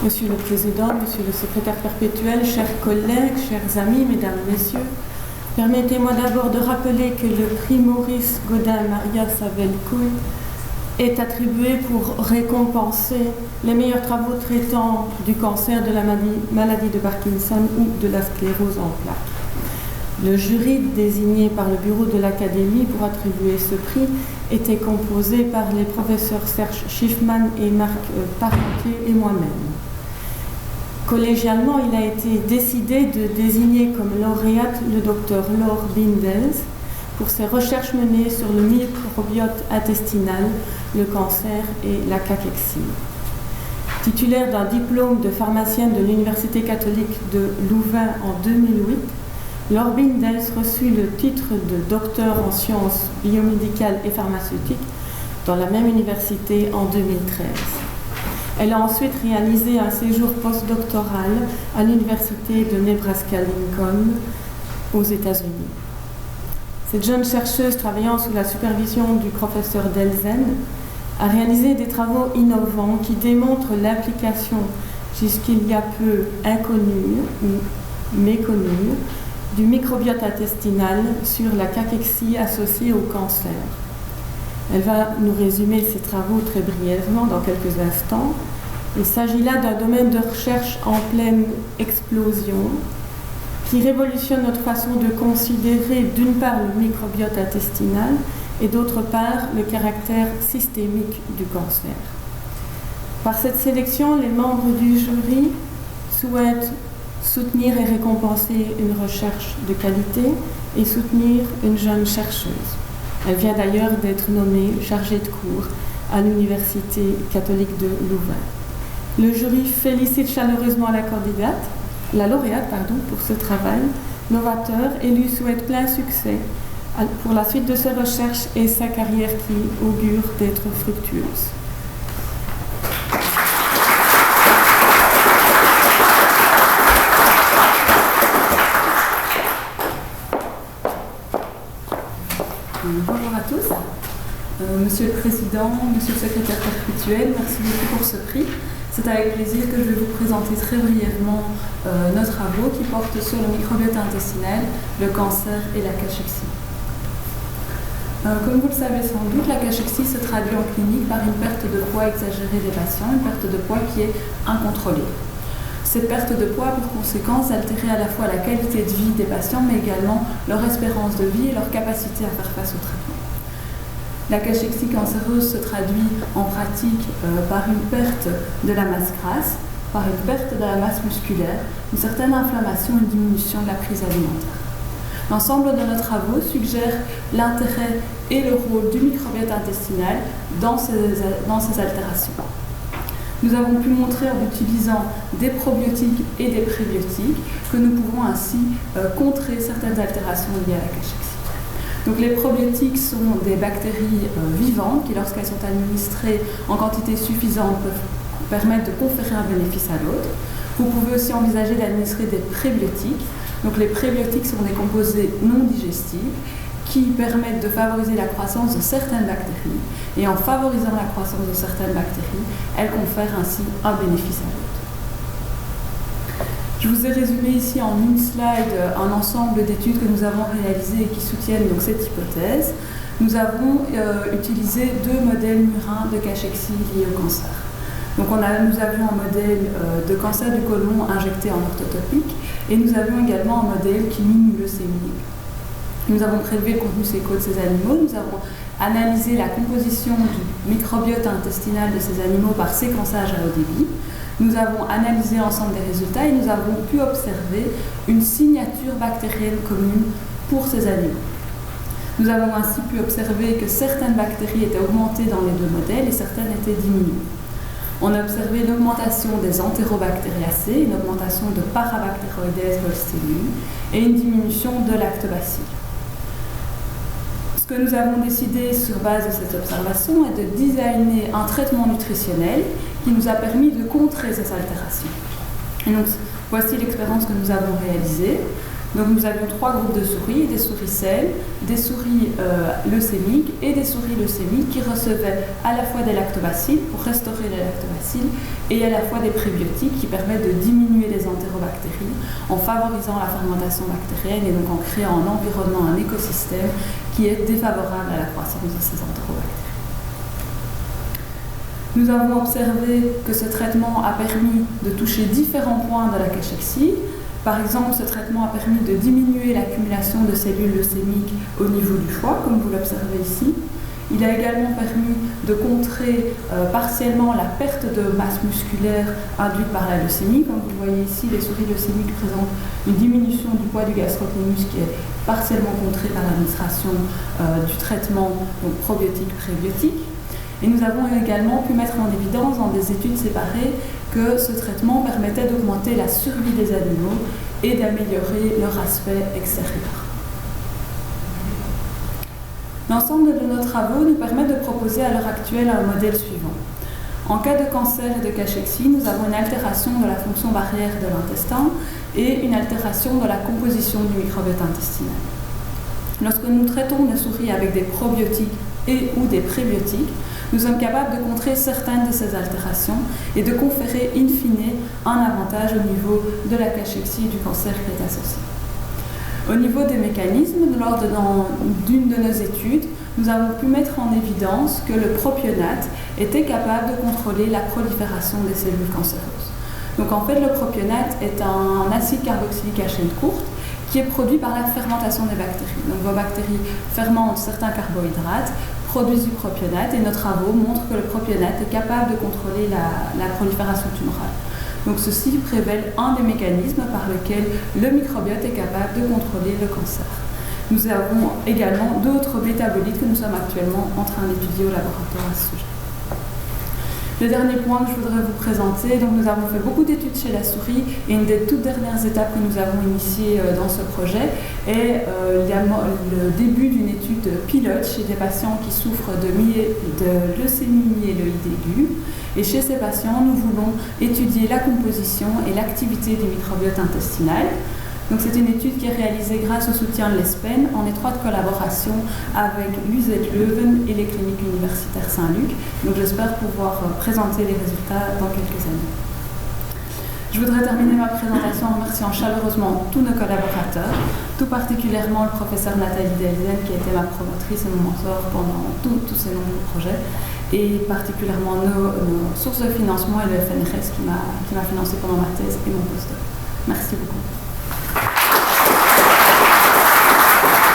Monsieur le Président, Monsieur le Secrétaire perpétuel, chers collègues, chers amis, Mesdames, Messieurs, permettez-moi d'abord de rappeler que le prix Maurice Gaudin-Maria Savel-Cout est attribué pour récompenser les meilleurs travaux traitant du cancer, de la maladie de Parkinson ou de la sclérose en plaques. Le jury désigné par le bureau de l'Académie pour attribuer ce prix était composé par les professeurs Serge Schiffman et Marc Parmentier et moi-même. Collégialement, il a été décidé de désigner comme lauréate le docteur Laure Bindels pour ses recherches menées sur le microbiote intestinal, le cancer et la cachexie. Titulaire d'un diplôme de pharmacienne de l'Université catholique de Louvain en 2008, Laure Bindels reçut le titre de docteur en sciences biomédicales et pharmaceutiques dans la même université en 2013. Elle a ensuite réalisé un séjour postdoctoral à l'université de Nebraska-Lincoln aux États-Unis. Cette jeune chercheuse travaillant sous la supervision du professeur Delzen a réalisé des travaux innovants qui démontrent l'implication jusqu'il y a peu inconnue ou méconnue du microbiote intestinal sur la cachexie associée au cancer. Elle va nous résumer ses travaux très brièvement dans quelques instants. Il s'agit là d'un domaine de recherche en pleine explosion qui révolutionne notre façon de considérer d'une part le microbiote intestinal et d'autre part le caractère systémique du cancer. Par cette sélection, les membres du jury souhaitent soutenir et récompenser une recherche de qualité et soutenir une jeune chercheuse. Elle vient d'ailleurs d'être nommée chargée de cours à l'Université catholique de Louvain. Le jury félicite chaleureusement la lauréate pour ce travail novateur et lui souhaite plein succès pour la suite de ses recherches et sa carrière qui augure d'être fructueuse. Bonjour à tous. Monsieur le Président, Monsieur le Secrétaire perpétuel, merci beaucoup pour ce prix. C'est avec plaisir que je vais vous présenter très brièvement nos travaux qui portent sur le microbiote intestinal, le cancer et la cachexie. Comme vous le savez sans doute, la cachexie se traduit en clinique par une perte de poids exagérée des patients, une perte de poids qui est incontrôlée. Cette perte de poids a pour conséquence d'altérer à la fois la qualité de vie des patients, mais également leur espérance de vie et leur capacité à faire face au traitement. La cachexie cancéreuse se traduit en pratique par une perte de la masse grasse, par une perte de la masse musculaire, une certaine inflammation et une diminution de la prise alimentaire. L'ensemble de nos travaux suggère l'intérêt et le rôle du microbiote intestinal dans ces altérations. Nous avons pu montrer en utilisant des probiotiques et des prébiotiques que nous pouvons ainsi contrer certaines altérations liées à la cachexie. Donc les probiotiques sont des bactéries vivantes qui, lorsqu'elles sont administrées en quantité suffisante, peuvent permettre de conférer un bénéfice à l'autre. Vous pouvez aussi envisager d'administrer des prébiotiques. Donc les prébiotiques sont des composés non digestifs qui permettent de favoriser la croissance de certaines bactéries. Et en favorisant la croissance de certaines bactéries, elles confèrent ainsi un bénéfice à l'autre. Je vous ai résumé ici en une slide un ensemble d'études que nous avons réalisées et qui soutiennent donc cette hypothèse. Nous avons utilisé deux modèles murins de cachexie liés au cancer. Donc nous avions un modèle de cancer du côlon injecté en orthotopique et nous avions également un modèle qui mime une leucémie. Nous avons prélevé le contenu séco de ces animaux, nous avons analysé la composition du microbiote intestinal de ces animaux par séquençage à haut débit. Nous avons analysé l'ensemble des résultats et nous avons pu observer une signature bactérienne commune pour ces animaux. Nous avons ainsi pu observer que certaines bactéries étaient augmentées dans les deux modèles et certaines étaient diminuées. On a observé l'augmentation des entérobactériacées, une augmentation de Parabacteroides bolsteni et une diminution de lactobacilles. Ce que nous avons décidé sur base de cette observation est de designer un traitement nutritionnel qui nous a permis de contrer ces altérations. Et donc, voici l'expérience que nous avons réalisée. Donc nous avions 3 groupes de souris, des souris saines, des souris leucémiques et des souris leucémiques qui recevaient à la fois des lactobacilles pour restaurer les lactobacilles et à la fois des prébiotiques qui permettent de diminuer les entérobactéries en favorisant la fermentation bactérienne et donc en créant un environnement, un écosystème qui est défavorable à la croissance de ces entérobactéries. Nous avons observé que ce traitement a permis de toucher différents points de la cachexie. Par exemple, ce traitement a permis de diminuer l'accumulation de cellules leucémiques au niveau du foie, comme vous l'observez ici. Il a également permis de contrer partiellement la perte de masse musculaire induite par la leucémie. Comme vous le voyez ici, les souris leucémiques présentent une diminution du poids du gastrocnemius qui est partiellement contrée par l'administration du traitement probiotique-prébiotique. Et nous avons également pu mettre en évidence dans des études séparées que ce traitement permettait d'augmenter la survie des animaux et d'améliorer leur aspect extérieur. L'ensemble de nos travaux nous permet de proposer à l'heure actuelle un modèle suivant. En cas de cancer et de cachexie, nous avons une altération de la fonction barrière de l'intestin et une altération de la composition du microbiote intestinal. Lorsque nous traitons des souris avec des probiotiques et ou des prébiotiques, nous sommes capables de contrer certaines de ces altérations et de conférer in fine un avantage au niveau de la cachexie et du cancer qui est associé. Au niveau des mécanismes, lors d'une de nos études, nous avons pu mettre en évidence que le propionate était capable de contrôler la prolifération des cellules cancéreuses. Donc en fait, le propionate est un acide carboxylique à chaîne courte qui est produit par la fermentation des bactéries. Donc vos bactéries fermentent certains carbohydrates, produisent du propionate et nos travaux montrent que le propionate est capable de contrôler la prolifération tumorale. Donc ceci révèle un des mécanismes par lequel le microbiote est capable de contrôler le cancer. Nous avons également d'autres métabolites que nous sommes actuellement en train d'étudier au laboratoire à ce sujet. Le dernier point que je voudrais vous présenter, donc nous avons fait beaucoup d'études chez la souris et une des toutes dernières étapes que nous avons initiées dans ce projet est le début d'une étude pilote chez des patients qui souffrent de leucémie myéloïde aiguë. Et chez ces patients, nous voulons étudier la composition et l'activité du microbiote intestinal. Donc c'est une étude qui est réalisée grâce au soutien de l'ESPEN en étroite collaboration avec l'UZ Leuven et les cliniques universitaires Saint-Luc. Donc j'espère pouvoir présenter les résultats dans quelques années. Je voudrais terminer ma présentation en remerciant chaleureusement tous nos collaborateurs, tout particulièrement le professeur Nathalie Delzen qui a été ma promotrice et mon mentor pendant tous ces nombreux projets, et particulièrement nos sources de financement et le FNRS qui m'a financé pendant ma thèse et mon postdoc. Merci beaucoup.